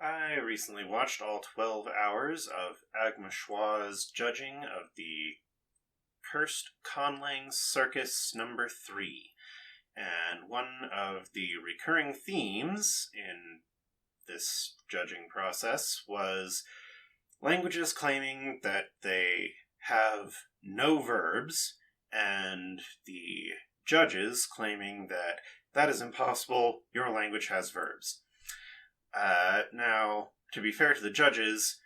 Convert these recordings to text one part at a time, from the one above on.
I recently watched all 12 hours of Agmashua's judging of the Cursed Conlangs Circus number 3. And one of the recurring themes in this judging process was languages claiming that they have no verbs, and the judges claiming that that is impossible, your language has verbs. Now, to be fair to the judges,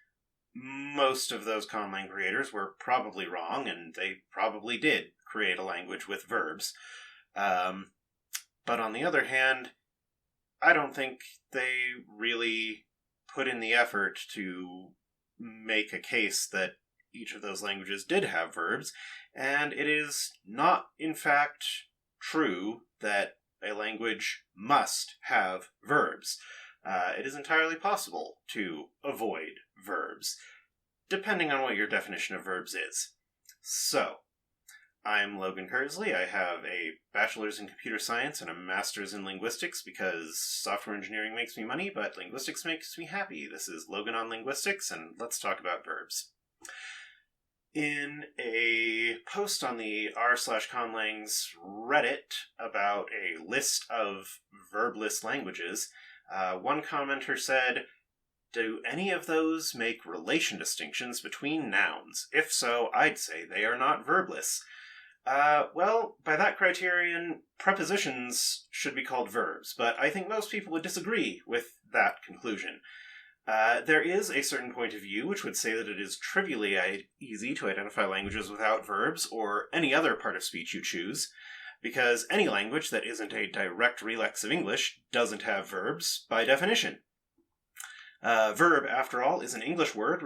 most of those conlang creators were probably wrong, and they probably did create a language with verbs. But on the other hand, I don't think they really put in the effort to make a case that each of those languages did have verbs, and it is not, in fact, true that a language must have verbs. It is entirely possible to avoid verbs, depending on what your definition of verbs is. So, I'm Logan Kersley. I have a bachelor's in computer science and a master's in linguistics because software engineering makes me money, but linguistics makes me happy. This is Logan on Linguistics, and let's talk about verbs. In a post on the r/conlangs Reddit about a list of verbless languages, one commenter said, "Do any of those make relation distinctions between nouns? If so, I'd say they are not verbless." Well, by that criterion, prepositions should be called verbs, but I think most people would disagree with that conclusion. There is a certain point of view which would say that it is trivially easy to identify languages without verbs, or any other part of speech you choose, because any language that isn't a direct relex of English doesn't have verbs by definition. Verb, after all, is an English word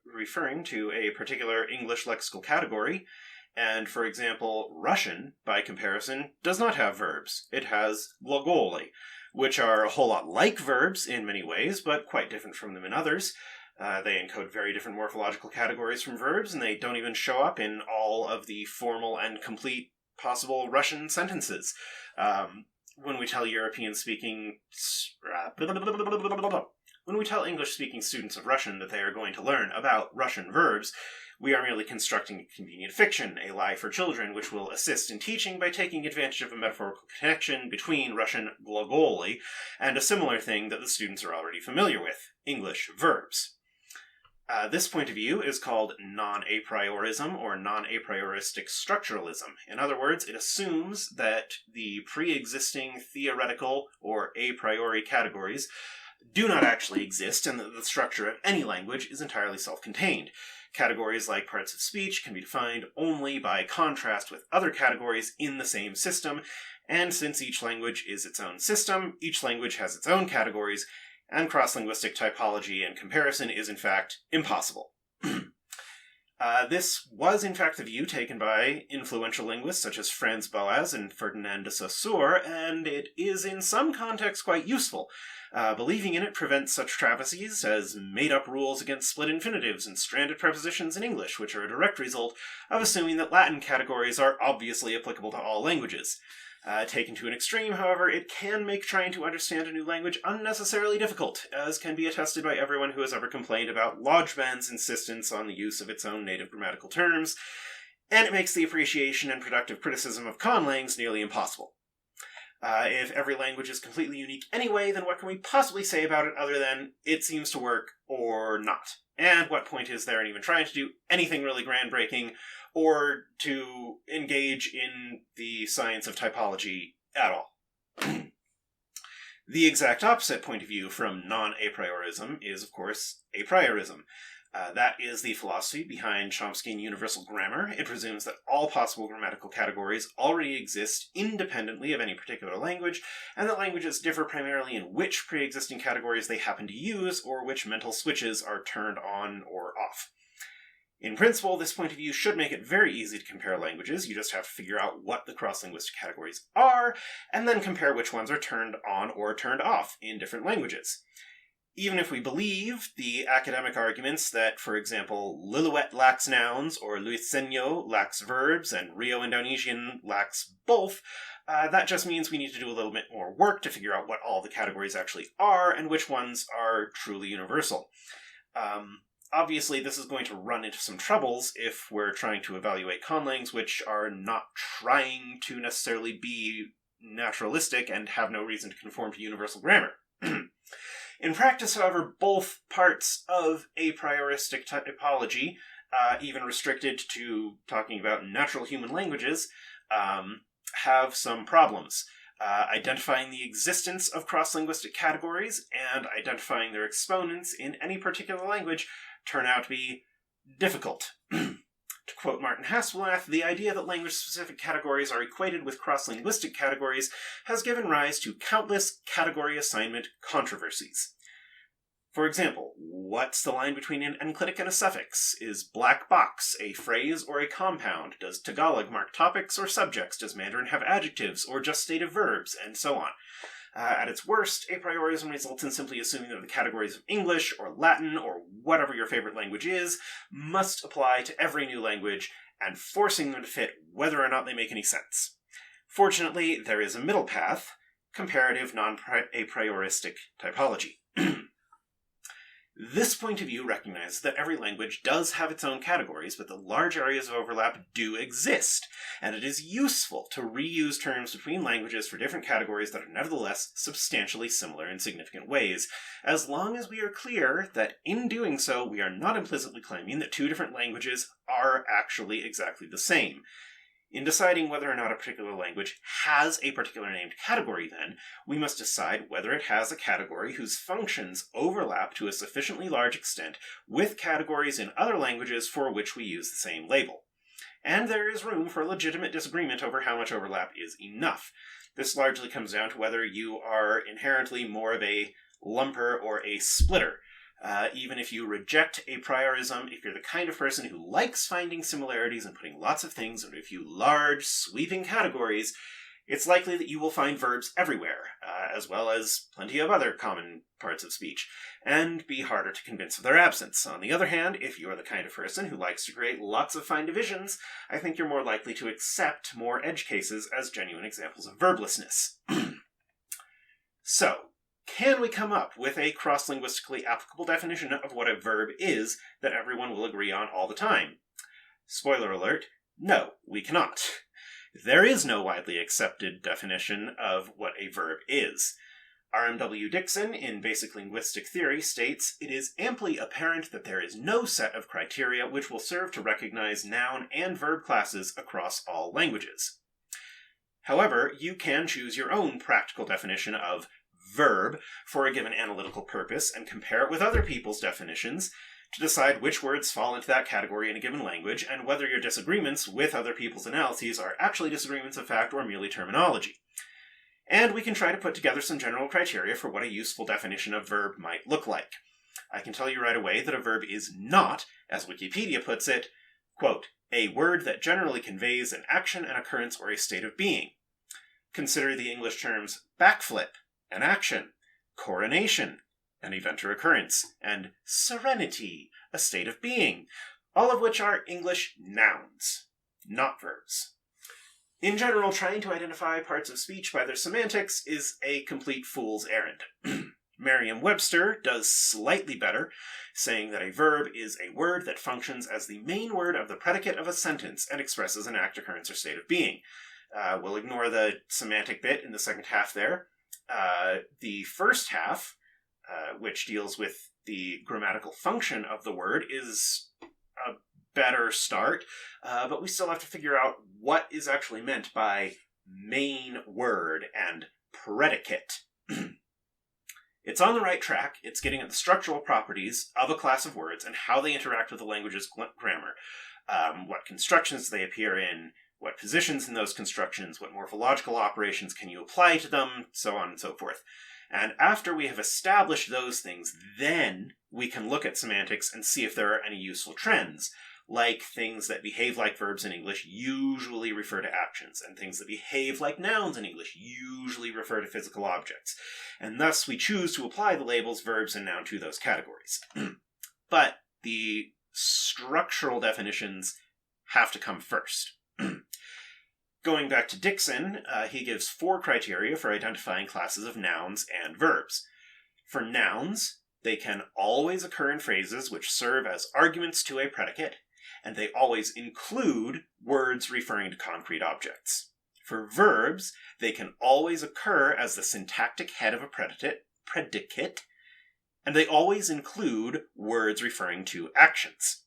referring to a particular English lexical category, and, for example, Russian, by comparison, does not have verbs. It has glagoli, which are a whole lot like verbs in many ways, but quite different from them in others. They encode very different morphological categories from verbs, and they don't even show up in all of the formal and complete possible Russian sentences. When we tell English-speaking students of Russian that they are going to learn about Russian verbs, we are merely constructing a convenient fiction, a lie for children, which will assist in teaching by taking advantage of a metaphorical connection between Russian glagoli and a similar thing that the students are already familiar with, English verbs. This point of view is called non-apriorism, or non-aprioristic structuralism. In other words, it assumes that the pre-existing theoretical or a priori categories do not actually exist, and that the structure of any language is entirely self-contained. Categories like parts of speech can be defined only by contrast with other categories in the same system, and since each language is its own system, each language has its own categories, and cross-linguistic typology and comparison is, in fact, impossible. This was, in fact, the view taken by influential linguists such as Franz Boas and Ferdinand de Saussure, and it is in some contexts quite useful. Believing in it prevents such travesties as made-up rules against split infinitives and stranded prepositions in English, which are a direct result of assuming that Latin categories are obviously applicable to all languages. Taken to an extreme, however, it can make trying to understand a new language unnecessarily difficult, as can be attested by everyone who has ever complained about Lodgeman's insistence on the use of its own native grammatical terms, and it makes the appreciation and productive criticism of conlangs nearly impossible. If every language is completely unique anyway, then what can we possibly say about it other than it seems to work or not? And what point is there in even trying to do anything really groundbreaking or to engage in the science of typology at all? The exact opposite point of view from non-apriorism is, of course, apriorism. That is the philosophy behind Chomsky universal grammar. It presumes that all possible grammatical categories already exist independently of any particular language, and that languages differ primarily in which pre-existing categories they happen to use, or which mental switches are turned on or off. In principle, this point of view should make it very easy to compare languages. You just have to figure out what the cross-linguistic categories are, and then compare which ones are turned on or turned off in different languages. Even if we believe the academic arguments that, for example, Lillooet lacks nouns, or Luisenyo lacks verbs, and Rio Indonesian lacks both, that just means we need to do a little bit more work to figure out what all the categories actually are, and which ones are truly universal. Obviously, this is going to run into some troubles if we're trying to evaluate conlangs, which are not trying to necessarily be naturalistic and have no reason to conform to universal grammar. In practice, however, both parts of a prioristic typology, even restricted to talking about natural human languages, have some problems. Identifying the existence of cross-linguistic categories and identifying their exponents in any particular language turn out to be difficult. To quote Martin Hasselnath, the idea that language-specific categories are equated with cross-linguistic categories has given rise to countless category assignment controversies. For example, what's the line between an enclitic and a suffix? Is black box a phrase or a compound? Does Tagalog mark topics or subjects? Does Mandarin have adjectives or just stative verbs? And so on. At its worst, apriorism results in simply assuming that the categories of English or Latin or whatever your favorite language is must apply to every new language and forcing them to fit whether or not they make any sense. Fortunately, there is a middle path, comparative non-aprioristic typology. This point of view recognizes that every language does have its own categories, but the large areas of overlap do exist, and it is useful to reuse terms between languages for different categories that are nevertheless substantially similar in significant ways, as long as we are clear that in doing so we are not implicitly claiming that two different languages are actually exactly the same. In deciding whether or not a particular language has a particular named category, then, we must decide whether it has a category whose functions overlap to a sufficiently large extent with categories in other languages for which we use the same label. And there is room for legitimate disagreement over how much overlap is enough. This largely comes down to whether you are inherently more of a lumper or a splitter. Even if you reject apriorism, if you're the kind of person who likes finding similarities and putting lots of things into a few large, sweeping categories, it's likely that you will find verbs everywhere, as well as plenty of other common parts of speech, and be harder to convince of their absence. On the other hand, if you are the kind of person who likes to create lots of fine divisions, I think you're more likely to accept more edge cases as genuine examples of verblessness. So, can we come up with a cross-linguistically applicable definition of what a verb is that everyone will agree on all the time? Spoiler alert, no, we cannot. There is no widely accepted definition of what a verb is. R.M.W. Dixon, in Basic Linguistic Theory, states, "It is amply apparent that there is no set of criteria which will serve to recognize noun and verb classes across all languages." However, you can choose your own practical definition of verb for a given analytical purpose and compare it with other people's definitions to decide which words fall into that category in a given language and whether your disagreements with other people's analyses are actually disagreements of fact or merely terminology. And we can try to put together some general criteria for what a useful definition of verb might look like. I can tell you right away that a verb is not, as Wikipedia puts it, quote, "a word that generally conveys an action, an occurrence, or a state of being." Consider the English terms backflip, an action, coronation, an event or occurrence, and serenity, a state of being, all of which are English nouns, not verbs. In general, trying to identify parts of speech by their semantics is a complete fool's errand. Merriam-Webster does slightly better, saying that a verb is a word that functions as the main word of the predicate of a sentence and expresses an act, occurrence, or state of being. We'll ignore the semantic bit in the second half there. The first half, which deals with the grammatical function of the word, is a better start, but we still have to figure out what is actually meant by main word and predicate. It's on the right track. It's getting at the structural properties of a class of words and how they interact with the language's grammar. What constructions they appear in, what positions in those constructions, what morphological operations can you apply to them, so on and so forth. And after we have established those things, then we can look at semantics and see if there are any useful trends, like things that behave like verbs in English usually refer to actions, and things that behave like nouns in English usually refer to physical objects. And thus we choose to apply the labels verbs and noun to those categories. But the structural definitions have to come first. Going back to Dixon, he gives 4 criteria for identifying classes of nouns and verbs. For nouns, they can always occur in phrases which serve as arguments to a predicate, and they always include words referring to concrete objects. For verbs, they can always occur as the syntactic head of a predicate, and they always include words referring to actions.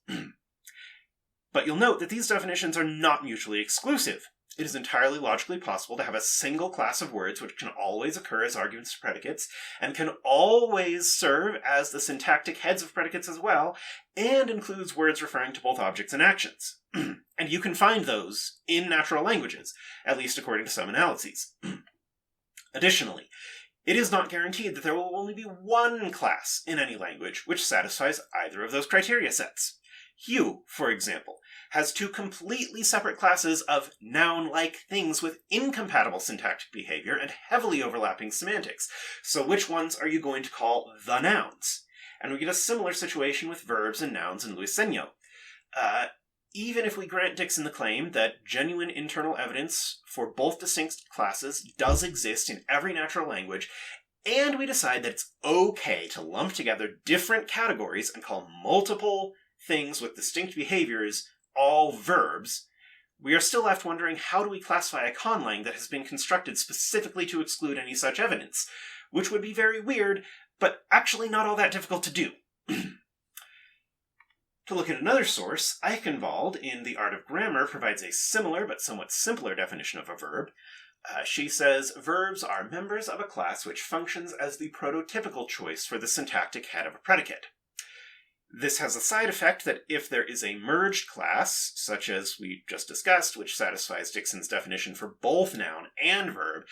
But you'll note that these definitions are not mutually exclusive. It is entirely logically possible to have a single class of words which can always occur as arguments to predicates, and can always serve as the syntactic heads of predicates as well, and includes words referring to both objects and actions. And you can find those in natural languages, at least according to some analyses. Additionally, it is not guaranteed that there will only be one class in any language which satisfies either of those criteria sets. Hugh, for example, has 2 completely separate classes of noun-like things with incompatible syntactic behavior and heavily overlapping semantics. So which ones are you going to call the nouns? And we get a similar situation with verbs and nouns in Luisenio. Even if we grant Dixon the claim that genuine internal evidence for both distinct classes does exist in every natural language, and we decide that it's okay to lump together different categories and call multiple things with distinct behaviors all verbs, we are still left wondering, how do we classify a conlang that has been constructed specifically to exclude any such evidence? Which would be very weird, but actually not all that difficult to do. To look at another source, Aikhenvald in The Art of Grammar provides a similar but somewhat simpler definition of a verb. She says, verbs are members of a class which functions as the prototypical choice for the syntactic head of a predicate. This has a side effect that if there is a merged class, such as we just discussed, which satisfies Dixon's definition for both noun and verb,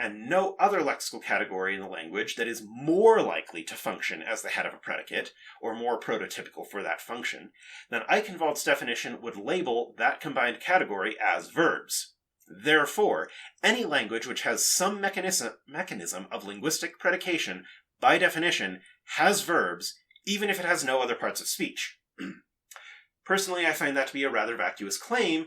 and no other lexical category in the language that is more likely to function as the head of a predicate, or more prototypical for that function, then Aikhenvald's definition would label that combined category as verbs. Therefore, any language which has some mechanism of linguistic predication, by definition, has verbs, even if it has no other parts of speech. Personally, I find that to be a rather vacuous claim,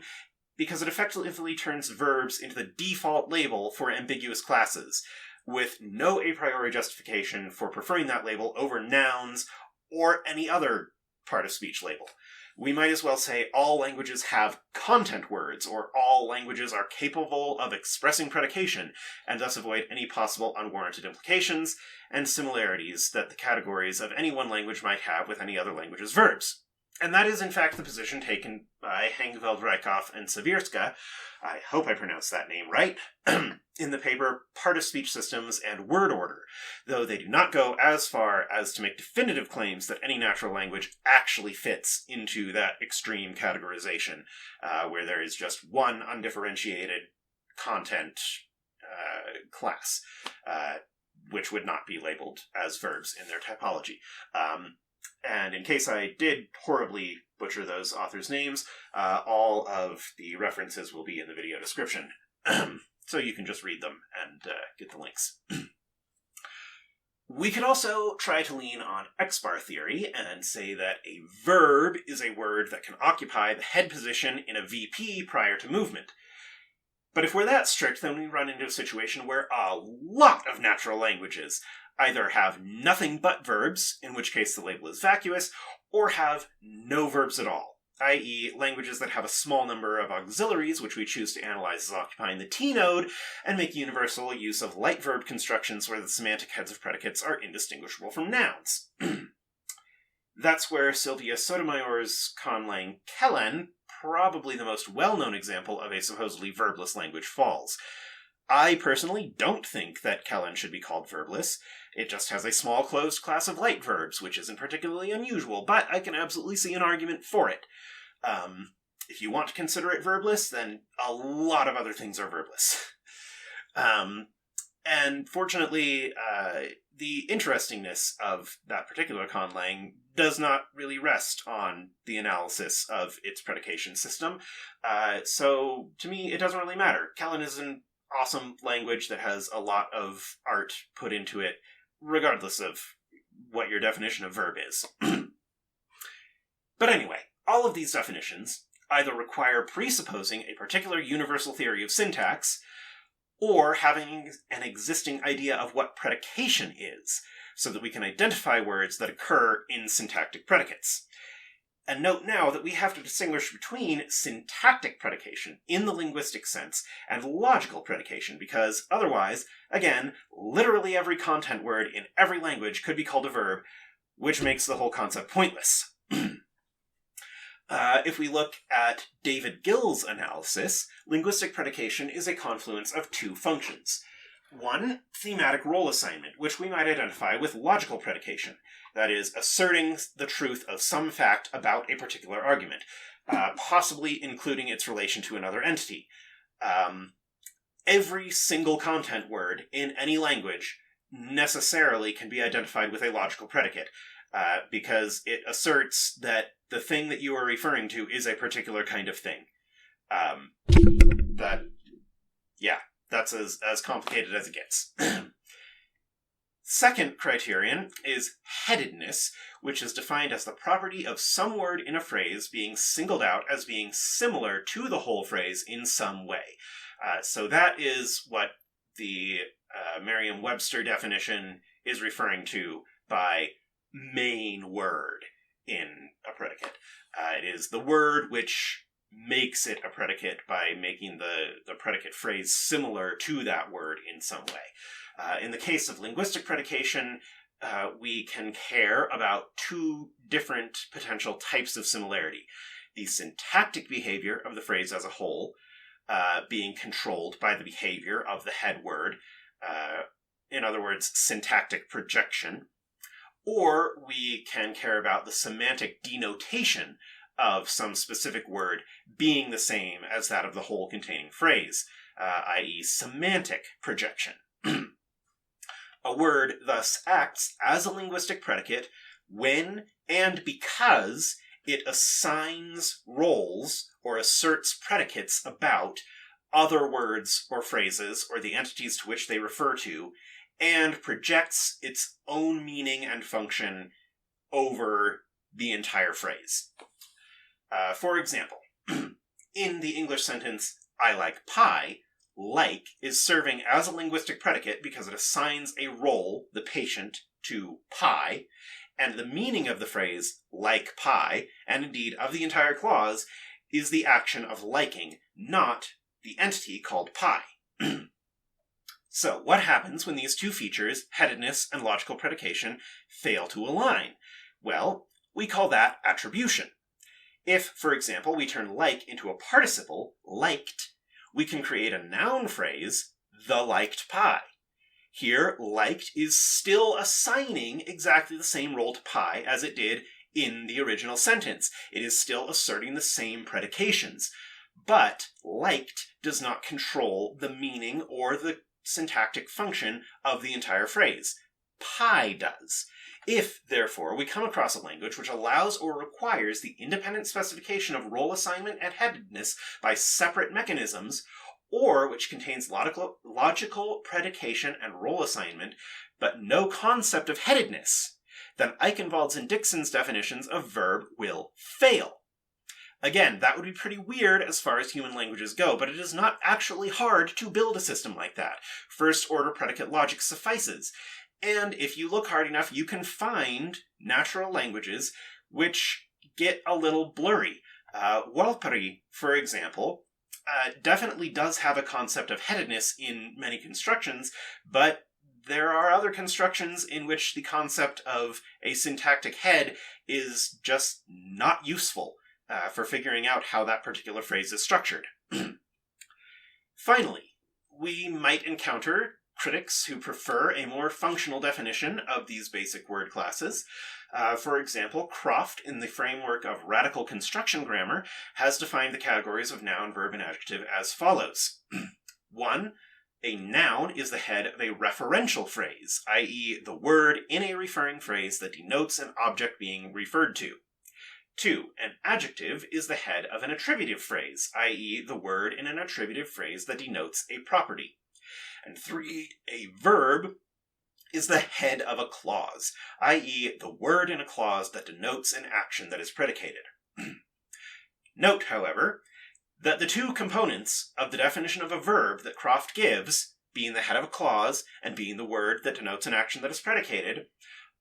because it effectively turns verbs into the default label for ambiguous classes, with no a priori justification for preferring that label over nouns or any other part of speech label. We might as well say all languages have content words, or all languages are capable of expressing predication, and thus avoid any possible unwarranted implications and similarities that the categories of any one language might have with any other language's verbs. And that is, in fact, the position taken by Hengeveld, Rijkhoff, and Siewierska, I hope I pronounced that name right, in the paper Part of Speech Systems and Word Order, though they do not go as far as to make definitive claims that any natural language actually fits into that extreme categorization, where there is just one undifferentiated content class, which would not be labeled as verbs in their typology. And in case I did horribly butcher those authors' names, all of the references will be in the video description. So you can just read them and get the links. We could also try to lean on X-bar theory and say that a verb is a word that can occupy the head position in a VP prior to movement. But if we're that strict, then we run into a situation where a lot of natural languages either have nothing but verbs, in which case the label is vacuous, or have no verbs at all, i.e. languages that have a small number of auxiliaries, which we choose to analyze as occupying the T-node, and make universal use of light verb constructions where the semantic heads of predicates are indistinguishable from nouns. That's where Sylvia Sotomayor's conlang Kellen, probably the most well-known example of a supposedly verbless language, falls. I personally don't think that Kellen should be called verbless. It just has a small closed class of light verbs, which isn't particularly unusual, but I can absolutely see an argument for it. If you want to consider it verbless, then a lot of other things are verbless. And fortunately, the interestingness of that particular conlang does not really rest on the analysis of its predication system. So, to me, it doesn't really matter. Kellen is an awesome language that has a lot of art put into it, regardless of what your definition of verb is. But anyway, all of these definitions either require presupposing a particular universal theory of syntax, or having an existing idea of what predication is, so that we can identify words that occur in syntactic predicates. And note now that we have to distinguish between syntactic predication in the linguistic sense and logical predication, because otherwise, again, literally every content word in every language could be called a verb, which makes the whole concept pointless. If we look at David Gill's analysis, linguistic predication is a confluence of two functions. One, thematic role assignment, which we might identify with logical predication, that is, asserting the truth of some fact about a particular argument, possibly including its relation to another entity. Every single content word in any language necessarily can be identified with a logical predicate, because it asserts that the thing that you are referring to is a particular kind of thing. That's as complicated as it gets. Second criterion is headedness, which is defined as the property of some word in a phrase being singled out as being similar to the whole phrase in some way. So that is what the Merriam-Webster definition is referring to by main word in a predicate. It is the word which makes it a predicate by making the predicate phrase similar to that word in some way. In the case of linguistic predication, we can care about two different potential types of similarity. The syntactic behavior of the phrase as a whole, being controlled by the behavior of the head word, in other words, syntactic projection. Or we can care about the semantic denotation of some specific word being the same as that of the whole containing phrase, i.e. semantic projection. A word thus acts as a linguistic predicate when and because it assigns roles or asserts predicates about other words or phrases or the entities to which they refer to, and projects its own meaning and function over the entire phrase. For example, in the English sentence, I like pie, like is serving as a linguistic predicate because it assigns a role, the patient, to pie, and the meaning of the phrase, like pie, and indeed of the entire clause, is the action of liking, not the entity called pie. So, what happens when these two features, headedness and logical predication, fail to align? Well, we call that attribution. If, for example, we turn like into a participle, liked, we can create a noun phrase, the liked pie. Here, liked is still assigning exactly the same role to pie as it did in the original sentence. It is still asserting the same predications. But liked does not control the meaning or the syntactic function of the entire phrase. Pie does. If, therefore, we come across a language which allows or requires the independent specification of role assignment and headedness by separate mechanisms, or which contains logical predication and role assignment, but no concept of headedness, then Aikhenvald's and Dixon's definitions of verb will fail. Again, that would be pretty weird as far as human languages go, but it is not actually hard to build a system like that. First-order predicate logic suffices. And if you look hard enough, you can find natural languages which get a little blurry. Walpari, for example, definitely does have a concept of headedness in many constructions, but there are other constructions in which the concept of a syntactic head is just not useful for figuring out how that particular phrase is structured. Finally, we might encounter critics who prefer a more functional definition of these basic word classes. For example, Croft, in the framework of radical construction grammar, has defined the categories of noun, verb, and adjective as follows. 1. A noun is the head of a referential phrase, i.e. the word in a referring phrase that denotes an object being referred to. 2. An adjective is the head of an attributive phrase, i.e. the word in an attributive phrase that denotes a property. And 3. A verb is the head of a clause, i.e. the word in a clause that denotes an action that is predicated. Note, however, that the two components of the definition of a verb that Croft gives, being the head of a clause and being the word that denotes an action that is predicated,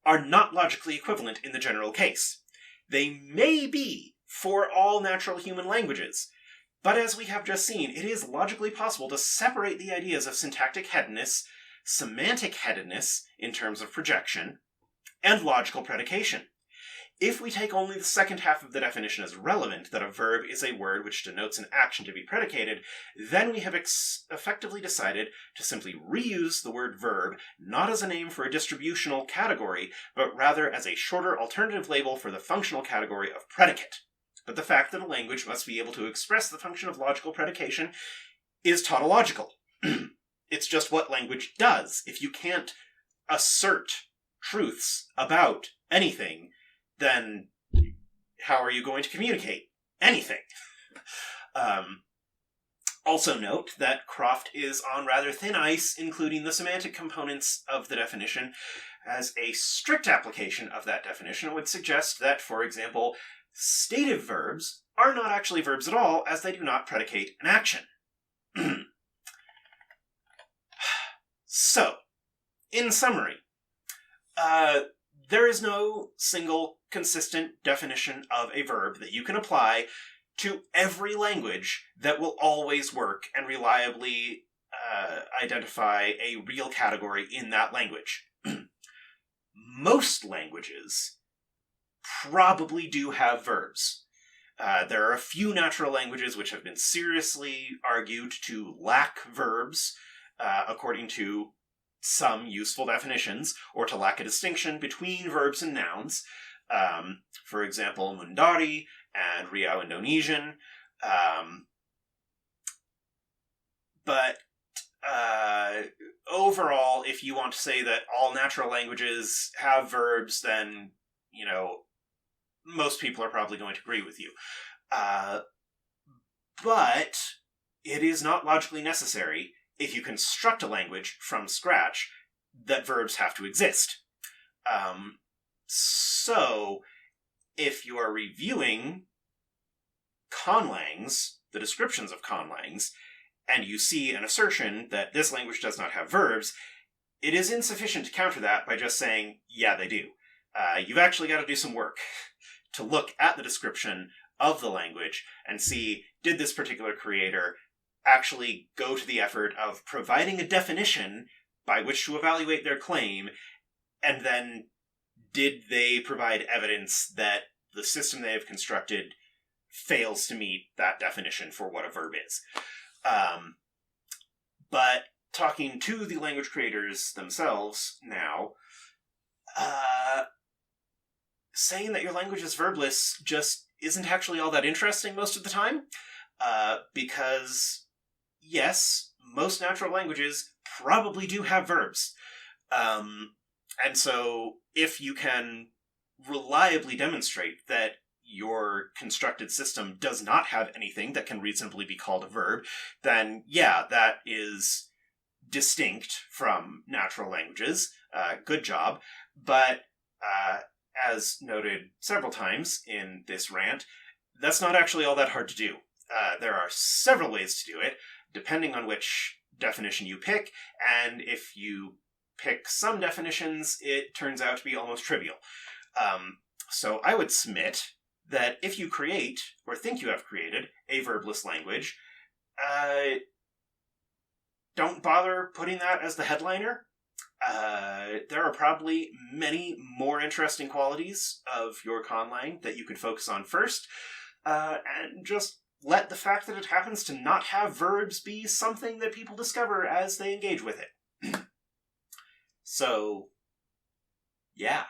are not logically equivalent in the general case. They may be for all natural human languages, but as we have just seen, it is logically possible to separate the ideas of syntactic headedness, semantic headedness in terms of projection, and logical predication. If we take only the second half of the definition as relevant, that a verb is a word which denotes an action to be predicated, then we have effectively decided to simply reuse the word verb, not as a name for a distributional category, but rather as a shorter alternative label for the functional category of predicate. But the fact that a language must be able to express the function of logical predication is tautological. It's just what language does. If you can't assert truths about anything, then how are you going to communicate anything? Also note that Croft is on rather thin ice, including the semantic components of the definition, as a strict application of that definition would suggest that, for example, stative verbs are not actually verbs at all, as they do not predicate an action. So, in summary, there is no single consistent definition of a verb that you can apply to every language that will always work and reliably identify a real category in that language. Most languages probably do have verbs. There are a few natural languages which have been seriously argued to lack verbs, according to some useful definitions, or to lack a distinction between verbs and nouns. For example, Mundari and Riau Indonesian. But overall, if you want to say that all natural languages have verbs, then, most people are probably going to agree with you. But it is not logically necessary, if you construct a language from scratch, that verbs have to exist. So, if you are reviewing conlangs, the descriptions of conlangs, and you see an assertion that this language does not have verbs, it is insufficient to counter that by just saying, yeah, they do. You've actually got to do some work to look at the description of the language and see, did this particular creator actually go to the effort of providing a definition by which to evaluate their claim, and then did they provide evidence that the system they have constructed fails to meet that definition for what a verb is. But talking to the language creators themselves now, saying that your language is verbless just isn't actually all that interesting most of the time, because yes, most natural languages probably do have verbs. And so if you can reliably demonstrate that your constructed system does not have anything that can reasonably be called a verb, then yeah, that is distinct from natural languages. Good job. But as noted several times in this rant, that's not actually all that hard to do. There are several ways to do it, depending on which definition you pick, and if you pick some definitions, it turns out to be almost trivial. So I would submit that if you create, or think you have created, a verbless language, don't bother putting that as the headliner. There are probably many more interesting qualities of your conlang that you could focus on first, and just let the fact that it happens to not have verbs be something that people discover as they engage with it. So, yeah.